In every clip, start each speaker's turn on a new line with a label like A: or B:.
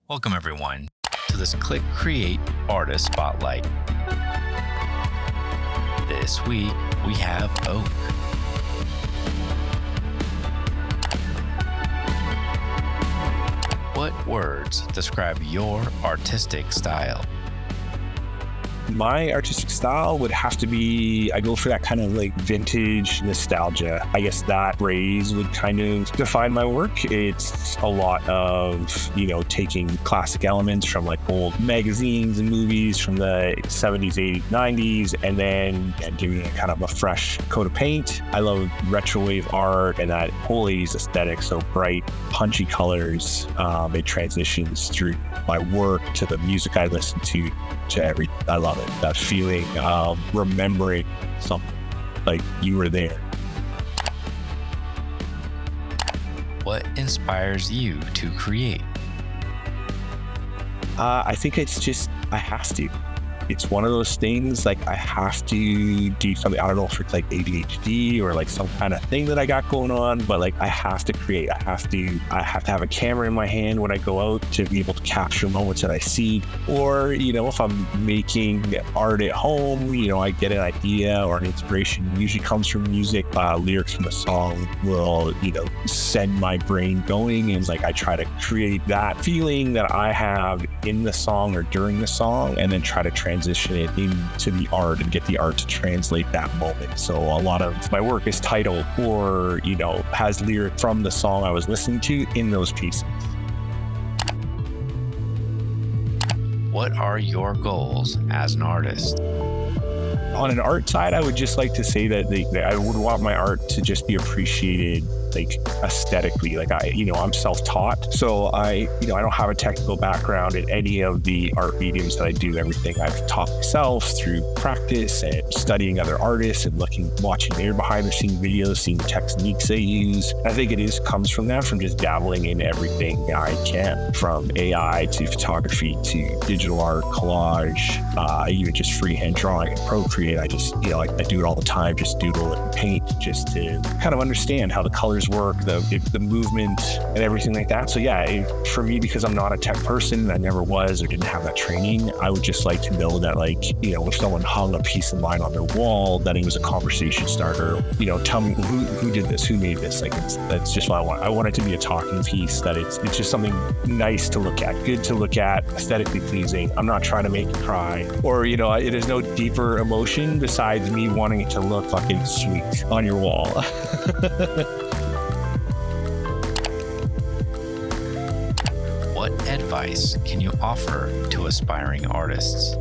A: Welcome everyone to this ClickCreate Artist Spotlight. This week we have Oak. What words describe your artistic style?
B: My artistic style would have to be, I go for that kind of like vintage nostalgia. I guess that phrase would kind of define my work. It's a lot of, taking classic elements from like old magazines and movies from the 70s, 80s, 90s, and then giving it kind of a fresh coat of paint. I love retro wave art and that whole 80s aesthetic. So bright, punchy colors. It transitions through my work to the music I listen to everything. I love it. That feeling of remembering something, like you were there.
A: What inspires you to create?
B: I think it's just, I have to. It's one of those things, like I have to do something. I don't know if it's like ADHD or like some kind of thing that I got going on, but like I have to create. I have to have a camera in my hand when I go out to be able to capture moments that I see. Or, if I'm making art at home, I get an idea or an inspiration. It usually comes from music. Lyrics from a song will, send my brain going. And like I try to create that feeling that I have in the song or during the song, and then try to transition it into the art and get the art to translate that moment. So a lot of my work is titled or, has lyric from the song I was listening to in those pieces.
A: What are your goals as an artist?
B: On an art side, I would just like to say that I would want my art to just be appreciated, like aesthetically. Like I'm self-taught, so I don't have a technical background in any of the art mediums that I do. Everything I've taught myself through practice and studying other artists and watching their behind-the-scenes videos, seeing the techniques they use. I think it comes from that, from just dabbling in everything I can, from AI to photography to digital art, collage, even just freehand drawing and Procreate. I just, I do it all the time, just doodle and paint, just to kind of understand how the colors work, the movement and everything like that. So yeah, for me, because I'm not a tech person, I never was or didn't have that training, I would just like to know that if someone hung a piece of mine on their wall, that it was a conversation starter. Tell me who did this, who made this. That's just what I want. I want it to be a talking piece, that it's just something nice to look at, good to look at, aesthetically pleasing. I'm not trying to make you cry, or it is no deeper emotion besides me wanting it to look fucking sweet on your wall.
A: What advice can you offer to aspiring artists?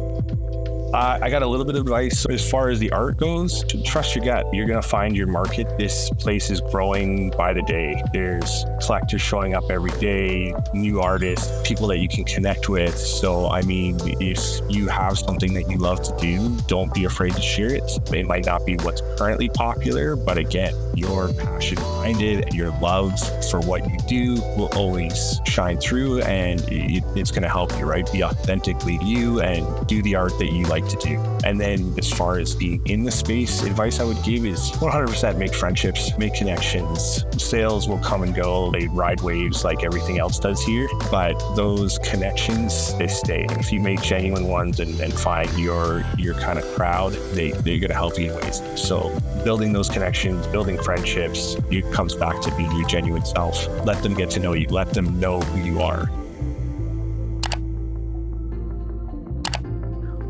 B: I got a little bit of advice as far as the art goes. Trust your gut. You're going to find your market. This place is growing by the day. There's collectors showing up every day, new artists, people that you can connect with. So, if you have something that you love to do, don't be afraid to share it. It might not be what's currently popular, but again, your passion behind it and your love for what you do will always shine through, and it's going to help you, right? Be authentically you and do the art that you like to do. And then as far as being in the space, advice I would give is 100% make friendships, make connections. Sales will come and go. They ride waves like everything else does here, but those connections, they stay. If you make genuine ones and find your kind of crowd, they're going to help you in ways. So building those connections, building friendships, it comes back to being your genuine self. Let them get to know you. Let them know who you are.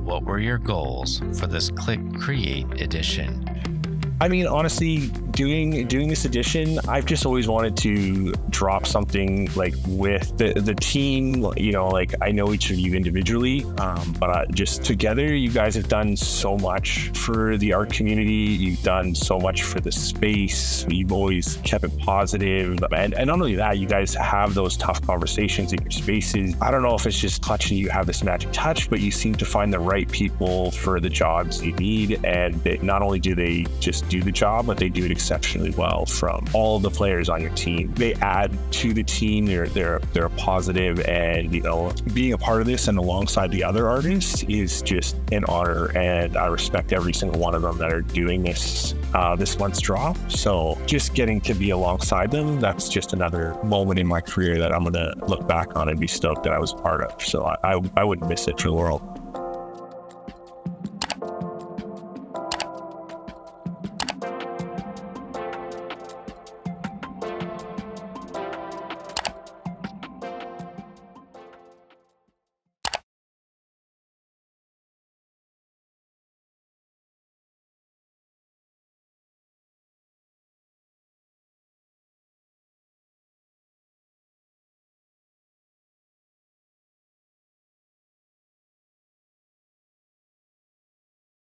A: What were your goals for this ClickCreate edition?
B: Honestly, doing this edition, I've just always wanted to drop something like with the team. I know each of you individually, but just together, you guys have done so much for the art community. You've done so much for the space. You've always kept it positive. And not only that, you guys have those tough conversations in your spaces. I don't know if it's just clutching you have this magic touch, but you seem to find the right people for the jobs you need. And not only do they just do the job, but they do it exceptionally well from all of the players on your team. They add to the team. They're a positive, and being a part of this and alongside the other artists is just an honor, and I respect every single one of them that are doing this month's drop. So just getting to be alongside them, that's just another moment in my career that I'm going to look back on and be stoked that I was a part of. So I wouldn't miss it for the world.